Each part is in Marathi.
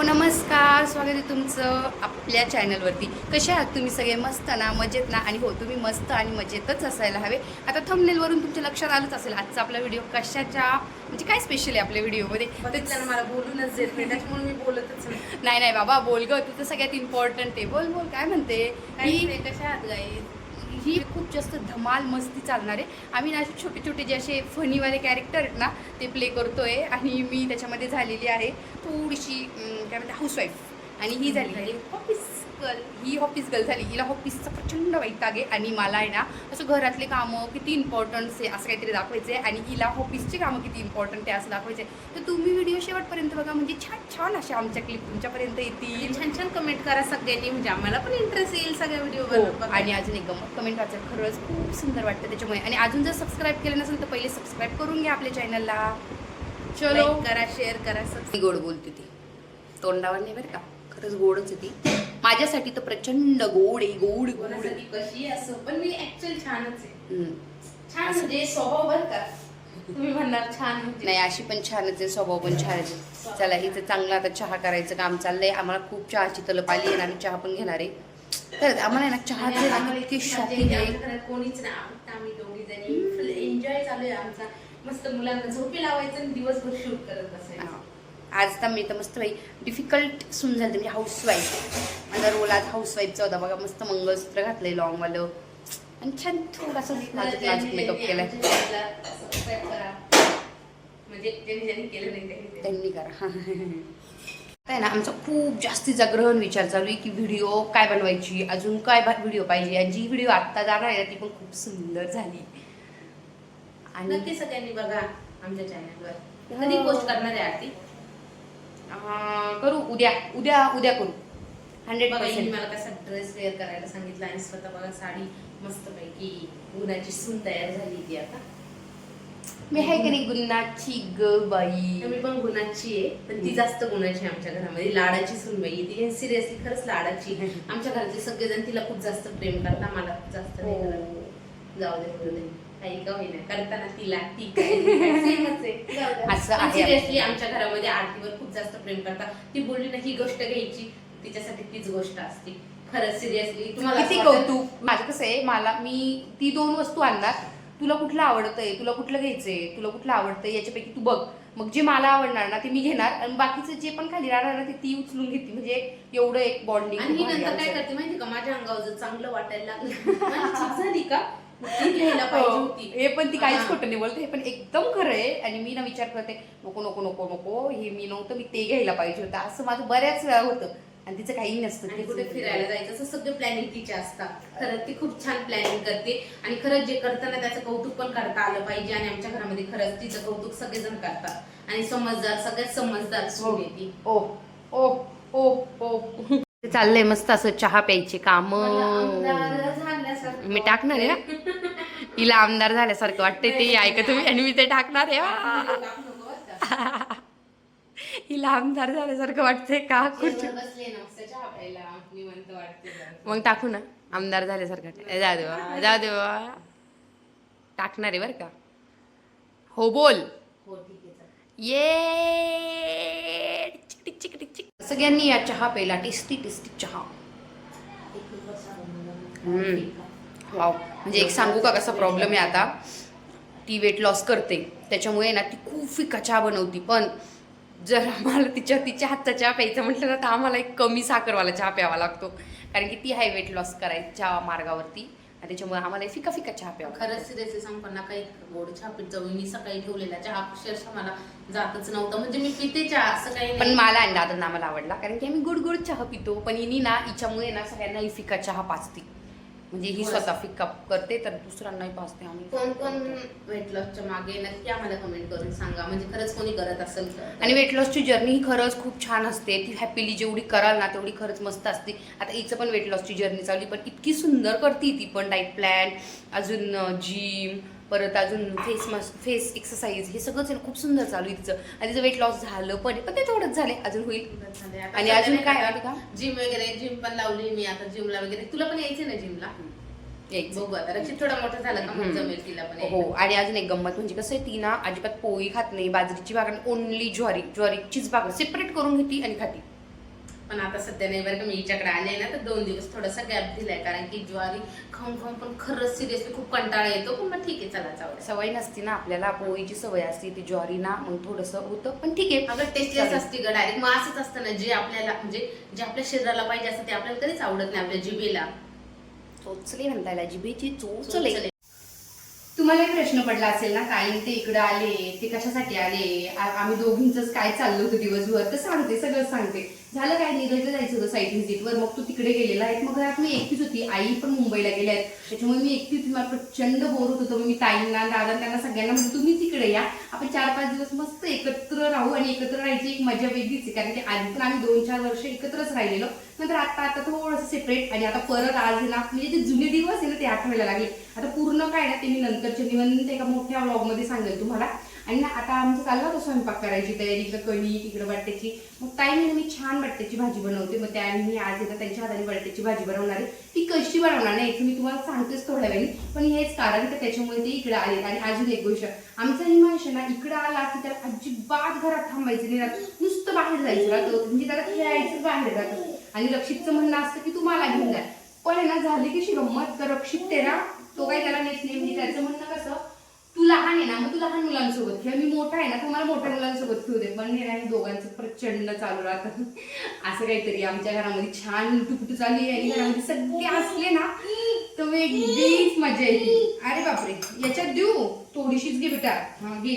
नमस्कार, स्वागत आहे तुमचं आपल्या चॅनलवरती. कसे आहात तुम्ही सगळे? मस्त ना, मजेत ना? आणि हो, तुम्ही मस्त आणि मजेतच असायला हवे. आता थंबनेलवरून तुमच्या लक्षात आलंच असेल आजचा आपला व्हिडिओ कशाच्या, म्हणजे काय स्पेशल आहे आपल्या व्हिडिओमध्ये. तर मला बोलूनच देत नाही, त्याच्यामुळे मी बोलतच नाही नाही बाबा, बोल गं, तू तर सगळ्यात इम्पॉर्टंट आहे. बोल बोल, काय म्हणते? नाही. कशा आहात गाई? ही खूप जास्त धमाल मस्ती चालणार आहे. आम्ही ना असे छोटे छोटे जे असे फनीवाले कॅरेक्टर आहेत ना, ते प्ले करतोय. आणि मी त्याच्यामध्ये झालेली आहे थोडीशी काय म्हणते, हाऊसवाईफ. आणि ही झाली ऑफिस गर्ल. ही ऑफिस गर्ल झाली. हिला ऑफिसचा प्रचंड वैताग आहे. आणि मला आहे ना असं घरातले कामं किती इम्पॉर्टन्स आहे असं काहीतरी दाखवायचं आहे. आणि हिला ऑफिसची कामं किती इम्पॉर्टंट आहे असं दाखवायचं आहे. तर तुम्ही व्हिडिओ शेवटपर्यंत बघा, म्हणजे छान छान अशा आमच्या क्लिप तुमच्यापर्यंत येतील. छान छान कमेंट करा सगळ्यांनी, म्हणजे आम्हाला पण इंटरेस्ट येईल सगळ्या व्हिडिओ. आणि अजून एक गमत, कमेंट वाचायला खरंच खूप सुंदर वाटतं त्याच्यामुळे. आणि अजून जर सबस्क्राईब केलं नसेल तर पहिले सबस्क्राईब करून घ्या आपल्या चॅनलला. चलो करा, शेअर करा. ती गोड बोलते ती, तोंडावर नाही बरं का, खरंच गोडच आहे ती. माझ्यासाठी तर प्रचंड गोड आहे. गोड गोड कशी असो, पण मी ऍक्च्युअली छानच आहे. छान म्हणजे स्वभाव बरं का. तुम्ही म्हणणार छान म्हणजे नाही, अशी पण छानच आहे, स्वभाव पण छानच आहे. चला, हिचं चांगलं आता चहा करायचं काम चाललंय. आम्हाला खूप चहाची तलप आली आहे आणि आम्ही चहा पण घेणार आहे. तर आम्हाला ना चहाचे इतकी शॉपिंग आहे. कोणीच नाही, आम्ही दोघी जणी एन्जॉय चालू आहे आमचा. मस्त मुलांना झोपी लावायचं आणि दिवसभर शूट करत बसायचं. आज तर मी तर मस्त बाई डिफिकल्ट सून झाली, म्हणजे हाऊसवाईफ. माझा रोल आज हाऊसवाईफचा होता बघा. मस्त मंगळसूत्र घातलंय लॉंगवालं आणि छान थोडासा नाजूक नाजूक मेकअप केलाय. म्हणजे ज्यांनी केलं नाही त्यांनी करा. आहे ना, आमचा खूप जास्तीचा ग्रहण विचार चालू आहे की व्हिडिओ काय बनवायची, अजून काय व्हिडिओ पाहिजे. आणि जी व्हिडिओ आत्ता जाणार आहे ती पण खूप सुंदर झाली. आणि नक्की सगळ्यांनी बघा आमच्या चॅनलवर. कधी पोस्ट करणार आहे आरती? करू उद्या उद्या उद्या करू 100%. मला कसा ड्रेस वेअर करायला सांगितलं आणि स्वतः बघा साडी मस्त पैकी गुणाची सून तयार झाली ती. आता मी आहे की नाही गुन्हाची ग बाई. मी पण गुणाची आहे, पण ती जास्त गुणाची आमच्या घरामध्ये. लाडाची सून बाई ती, सिरियसली खरंच लाडाची. आमच्या घरातले सगळेजण तिला खूप जास्त प्रेम करतात, मला खूप जास्त नाही करत. जाऊ दे काही का होईना, करताना तिला ती असं आहे. सिरियसली आमच्या घरामध्ये आरतीवर खूप जास्त प्रेम करतात. ती बोलली ना ही गोष्ट घ्यायची, तिच्यासाठी तीच गोष्ट असते. खरंच सिरियसली तुम्हाला किती कौतुक. माझं कसं आहे, मी ती 2 वस्तू आणणार, तुला कुठलं आवडतंय, तुला कुठलं घ्यायचंय, तुला कुठलं आवडतंय याच्यापैकी तू बघ. मग जे मला आवडणार ना ते मी घेणार आणि बाकीचं जे पण खाली राहणार ना ते ती उचलून घेते. म्हणजे एवढं एक बॉन्डिंग. आणि नंतर काय करते माहिती का, माझ्या अंगावर जर चांगलं वाटायला लागलं झाली का घ्यायला पाहिजे होती. हे पण ती काहीच खोटं नाही बोलते, हे पण एकदम खरं आहे. आणि मी ना विचार करते नको नको नको नको, हे मी नव्हतं, मी ते घ्यायला पाहिजे होतं, असं माझं बऱ्याच वेळा होतं. आणि तिचं काही नसतं. आणि कुठे फिरायला जायचं असं सगळे प्लॅनिंग तिचे असतात. खरंच ती खूप छान प्लॅनिंग करते आणि खरंच जे करताना त्याचं कौतुक पण करता आलं पाहिजे. आणि आमच्या घरामध्ये खरंच तिचं कौतुक सगळेजण करतात आणि समजदार, सगळ्यात समजदार सून आहे ती. ओ ओ ओ ओ चाललंय मस्त असं चहा प्यायचे काम. मी टाकणार आहे ना, हिला आमदार झाल्यासारखं वाटतंय ते ऐकत तुम्ही. आणि मी ते टाकणार आहे. हिला आमदार झाल्यासारखं वाटतंय का? मग टाकू ना, आमदार झाल्यासारखं. जाऊ दे बाबा, जाऊ दे बाबा, टाकणार आहे बरं का. हो बोल. ये चिक चिक चिक चिक. सगळ्यांनी या चहा प्यायला, टेस्टी टेस्टी चहा. वाव. म्हणजे एक सांगू का कसा प्रॉब्लेम आहे आता, ती वेट लॉस करते त्याच्यामुळे ना ती खूप फिका चहा बनवती. पण जर आम्हाला तिच्या हातचा चहा प्यायचा म्हटलं ना तर आम्हाला एक कमी साखरवाला चहा प्यावा लागतो, कारण की ती आहे वेट लॉस करायच्या मार्गावरती. आणि त्याच्यामुळे आम्हाला फिका फिका चहा प्यावा. खरंच सिरियसली सांगतो ना, काही गोड चहा पीत जाऊ. मी सकाळी ठेवलेला चहा अक्षरशः मला जातच नव्हता. म्हणजे मी पिते चहा असं काही पण मला आणि दादांना आम्हाला आवडला, कारण की आम्ही गोड गोड चहा पितो. पण हिनी ना हिच्यामुळे ना सगळ्यांना फिका चहा पाचते. म्हणजे ही स्वतः फिका करते तर दुसऱ्यांनाही पाचते. आम्ही कोण कोण वेट लॉसच्या मागे नक्की आम्हाला कमेंट करून सांगा, म्हणजे खरंच कोणी करत असेल. आणि वेट लॉसची जर्नी ही खरंच खूप छान असते. ती हॅपीली जेवढी कराल ना तेवढी खरंच मस्त असते. आता हिचं पण वेट लॉसची जर्नी चालली, पण इतकी सुंदर करते ती पण. डाईट प्लॅन, अजून जिम, परत अजून फेस एक्सरसाइज, हे सगळंच खूप सुंदर चालू आहे तिचं. आणि तिचं वेट लॉस झालं पण ते थोडंच झाले, अजून होईल. आणि अजून काय का जिम वगैरे, जिम पण लावली मी आता जिमला वगैरे. तुला पण यायचं ना जिमला? बघू आता रचित थोडा मोठा झाला का मग जमेल तिला पण. हो. आणि अजून एक गंमत म्हणजे कसं आहे, ती ना अजिबात पोळी खात नाही, बाजरीची भाकर, ओनली ज्वारीचीच भाकर सेपरेट करून घेते आणि खाते. पण आता सध्या नाही बरं का. मी हिच्याकडे आले ना तर 2 दिवस थोडासा गॅप दिलाय, कारण की ज्वारी खाऊन खाऊन पण खरंच सिरियसली खूप कंटाळा येतो. पण मग ठीक आहे, चला जाऊ द्या. सवय नसती ना आपल्याला, पोळीची सवय असते ती ज्वारी ना, मग थोडंसं होतं, पण ठीक आहे. अगं टेस्टलेस असते ग डायरेक्ट. मग असंच असतं ना, जे आपल्याला म्हणजे जे आपल्या शरीराला पाहिजे असतं ते आपल्याला कधीच आवडत नाही आपल्या जिभेला. चोचले म्हणता येईल, जिभेची चोचले. चोचले. तुम्हाला एक प्रश्न पडला असेल ना, ताई ते इकडे आले ते कशासाठी आले, आम्ही दोघींचंच काय चाललं होतं दिवसभर, तर सांगते, सगळं सांगते. झालं काय, नीरजला जायचं होतं साईट व्हिजिटवर, मग तू तिकडे गेलेला आहे. मग घरात मी एकटीच होती, आई पण मुंबईला गेल्या आहेत, त्याच्यामुळे मी एकटी होती. मला प्रचंड बोर होत होतं. मी ताईंना, दादा, त्यांना सगळ्यांना म्हणजे तुम्ही तिकडे या, आपण 4-5 दिवस मस्त एकत्र राहू. आणि एकत्र राहायची एक मजा वेगळीच आहे, कारण की आधी पण आम्ही 2-4 वर्ष एकत्रच राहिलेलो. नंतर आता थोडंसं सेपरेट. आणि आता परत आज आहे ना, म्हणजे ते जुने दिवस आहे ना ते आठवायला लागले. आता पूर्ण काय ना ते मी नंतरच्या निवंत एका मोठ्या व्लॉगमध्ये सांगेल तुम्हाला. आणि ना आता आमचं चाललं होतं स्वयंपाक करायची तयारी, इकडं कणिक, इकडं बटाट्याची. मग ताईने मी छान बटाट्याची भाजी बनवते, मग त्या मी आज येतं त्यांच्या हाताने बटाट्याची भाजी बनवणार आहे. ती कशी बनवणार नाही मी तुम्हाला सांगतेच थोड्या वेळी, पण हेच कारण की त्याच्यामुळे ते इकडे आले. आणि अजून एक गोष्ट, आमचा हिमांश ना इकडे आला की त्याला अजिबात घरात थांबायचं नाही राहत, नुसतं बाहेर जायचं राहतं, म्हणजे त्याला खेळायचं बाहेर राहतं. आणि रक्षितचं म्हणणं असतं की तू मला घेऊन जा, पण आहे ना झाली कशी गंमत, तर रक्षित ते ना तो काही त्याला नेत नाही. म्हणजे त्याचं म्हणणं कसं, तू लहान आहे ना, मग तू लहान मुलांसोबत खेळ, मी मोठा आहे ना, तू मला मोठ्या मुलांसोबत खेळू दे. पण हे दोघांचं प्रचंड चालू राहतं असं काहीतरी. आमच्या घरामध्ये छान टुकटू चालू आहे, आणि घरामध्ये सगळे असले ना तर वेगळीच मजा येते. अरे बापरे, याच्यात देऊ, थोडीशीच घे बेटा, हा घे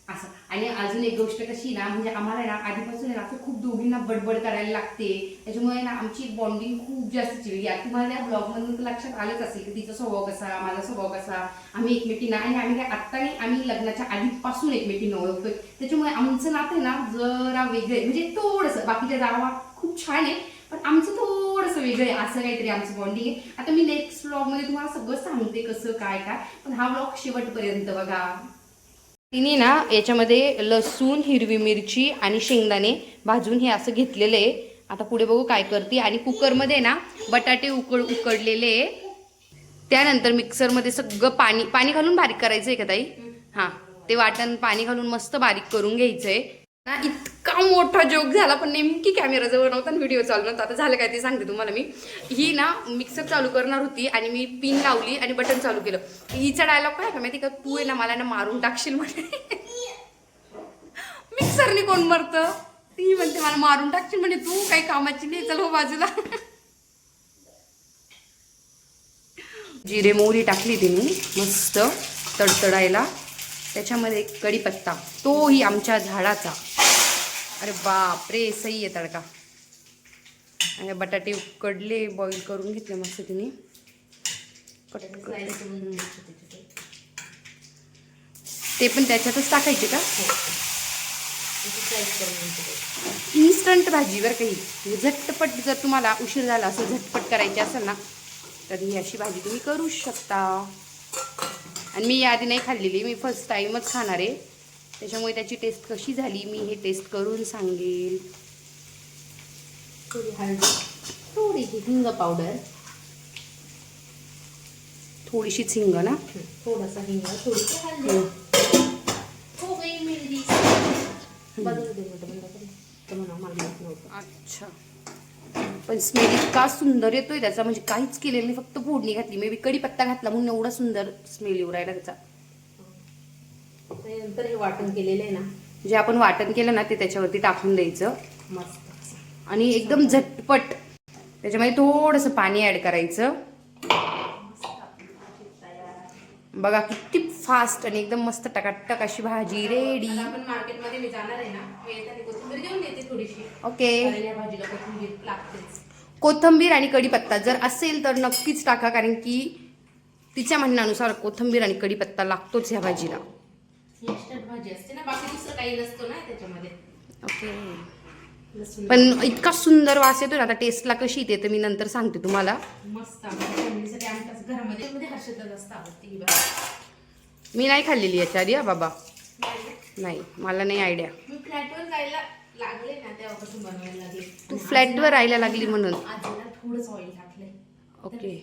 असं. आणि अजून एक गोष्ट कशी ना, म्हणजे आम्हाला ना आधीपासून ना खूप दोघींना बडबड करायला लागते, त्याच्यामुळे ना आमची बॉन्डिंग खूप जास्त चिरली. तुम्हाला या ब्लॉग मधून तर लक्षात आलंच असेल की तिचा स्वभाव कसा, माझा स्वभाव कसा, आम्ही एकमेकींना, आणि आम्ही काय आत्ता नाही, आम्ही लग्नाच्या आधीपासून एकमेकींना ओळखतोय. त्याच्यामुळे आमचं नातं ना जरा वेगळं, म्हणजे थोडंसं बाकीच्या जावा खूप छान आहे, पण आमचं थोडंसं वेगळं आहे, असं काहीतरी आमचं बॉन्डिंग आहे. आता मी नेक्स्ट ब्लॉग मध्ये तुम्हाला सगळं सांगते कसं काय काय, पण हा ब्लॉग शेवटपर्यंत बघा. तिने ना याच्यामध्ये लसूण, हिरवी मिरची आणि शेंगदाणे भाजून हे असं घेतलेलं आहे. आता पुढे बघू काय करते. आणि कुकरमध्ये ना बटाटे उकडलेले, त्यानंतर मिक्सरमध्ये सगळं पाणी घालून बारीक करायचंय का ताई? हां, ते वाटण पाणी घालून मस्त बारीक करून घ्यायचंय ना. इतका मोठा जोक झाला, पण नेमकी कॅमेरा जवळ नव्हता, व्हिडिओ चालू नव्हता. आता झालं काय ते सांगते तुम्हाला मी. ही ना मिक्सर चालू करणार होती आणि मी पिन लावली आणि बटन चालू केलं. हिचा डायलॉग काय का माहिती का, तू आहे ना मला ना मारून टाकशील म्हणे. मिक्सरने कोण मरतं, ती म्हणते मला मारून टाकशील म्हणे, तू काही कामाची नाही, चल हो बाजूला. जिरे मोहरी टाकली तिने मस्त तडतडायला, त्याच्यामध्ये कढीपत्ता, तोही आमच्या झाडाचा. अरे बाप रे, सही आहे तडका. आणि बटाटे उकडले, बॉईल करून घेतले मस्त तिने. ते पण त्याच्यातच टाकायचे का? इन्स्टंट भाजी बरं काही, झटपट. जर तुम्हाला उशीर झाला असं झटपट करायची असेल ना, तर ही अशी भाजी तुम्ही करू शकता. आणि मी याआधी नाही खाल्लेली, मी फर्स्ट टाईमच खाणार आहे, त्याच्यामुळे त्याची टेस्ट कशी झाली मी हे टेस्ट करून सांगेल. थोडी हळदी, थोडीशी हिंग पावडर, थोडीशीच हिंग ना, थोडासा हिंग, थोडीशी हळदी, थोडी मिरची. बाजूला दे बंद कर, तर म्हणा मला माहित नव्हतं. अच्छा, पण स्मेल इतका सुंदर येतोय त्याचा, म्हणजे काहीच केलेलं नाही, फक्त फोडणी घातली. मे बी कढीपत्ता घातला म्हणून एवढा सुंदर स्मेल येऊ राहिला त्याचा. नंतर हे वाटण केलेलं आहे ना, जे आपण वाटण केलं ना ते त्याच्यावरती टाकून द्यायचं मस्त. आणि एकदम झटपट. त्याच्यामध्ये थोडंसं पाणी ॲड करायचं. बघा किती फास्ट आणि एकदम मस्त टकाटक अशी भाजी रेडी. आपण मार्केटमध्ये मी जाणार आहे ना, मी येताना कोथिंबीर घेऊन येते थोडीशी. ओके, या भाजीला कोथिंबीर लागतेच. कोथिंबीर आणि कढीपत्ता जर असेल तर नक्कीच टाका, कारण की तिच्या म्हणण्यानुसार कोथिंबीर आणि कढीपत्ता लागतोच ह्या भाजीला. इन्स्टंट भाजी असते ना, बाकी दुसरं काही नसतो ना त्याच्यामध्ये. ओके, पण इतका सुंदर वास येतो ना. आता टेस्टला कशी येते तर मी नंतर सांगते तुम्हाला. मस्त. फॅमिलीसाठी आमच्याच घरामध्ये हर्षदा जास्त आवडते ही भाजी. मी नाही खाल्लेली याच्या आधी बाबा, नाही, मला नाही आयडिया. मी फ्लॅटवर जायला लागले ना तेव्हापासून बनवायला लागले. तू फ्लॅटवर राहायला लागली म्हणून? आज थोडंच ऑइल टाकलंय. ओके,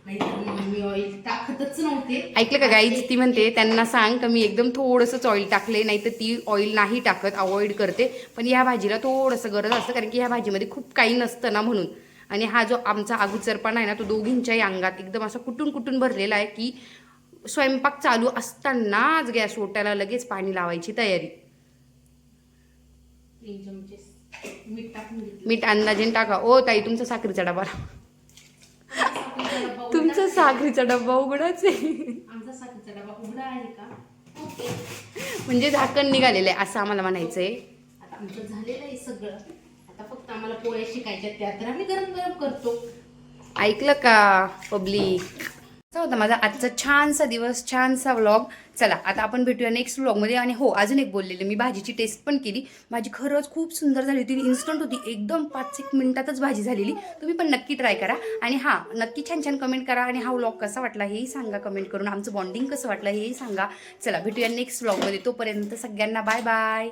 नाहीतर मी ऑइल टाकतच नव्हते. ऐकलं का गाईज, ती म्हणते त्यांना सांग का मी एकदम थोडंसंच ऑइल टाकले, नाही तर ती ऑइल नाही टाकत, अवॉइड करते. पण ह्या भाजीला थोडंसं गरज असतं, कारण की ह्या भाजीमध्ये खूप काही नसतं ना म्हणून. आणि हा जो आमचा अगोदरपणा आहे ना, तो दोघींच्याही अंगात एकदम असा कुटून कुटून भरलेला आहे की स्वयंपाक चालू असतानाच गॅस ओटायला लगेच पाणी लावायची तयारी. 3 चमचे मीठ टाकून घेतलं. मीठ अंदाजेन टाका. ओ ताई, तुमचा साखरेचा डबा साखरेचा डब्बा उघडा तुमचा आहे. साखरेचा डब्बा उघडाच आहे. आमचा साखरेचा डबा उघडा आहे का? ओके. म्हणजे झाकण निघालेलं आहे असं आम्हाला म्हणायचंय. आता आमचं झालेलं आहे सगळं. आता फक्त आम्हाला पोळ्या शिकायच्या, त्या तर आम्ही गरम गरम करतो. ऐकलं का पब्लिक? असा होता माझा आजचा छानसा दिवस, छानसा व्लॉग. चला आता आपण भेटूया नेक्स्ट व्लॉगमध्ये. आणि हो, अजून एक बोललेले मी, भाजीची टेस्ट पण केली. भाजी खरंच खूप सुंदर झाली होती, इन्स्टंट होती एकदम, 5-1 मिनिटातच भाजी झालेली. तुम्ही पण नक्की ट्राय करा. आणि हां, नक्की छान छान कमेंट करा. आणि हा व्लॉग कसा वाटला हेही सांगा कमेंट करून. आमचं बॉन्डिंग कसं वाटलं हेही सांगा. चला भेटूया नेक्स्ट व्लॉगमध्ये. तोपर्यंत सगळ्यांना बाय बाय.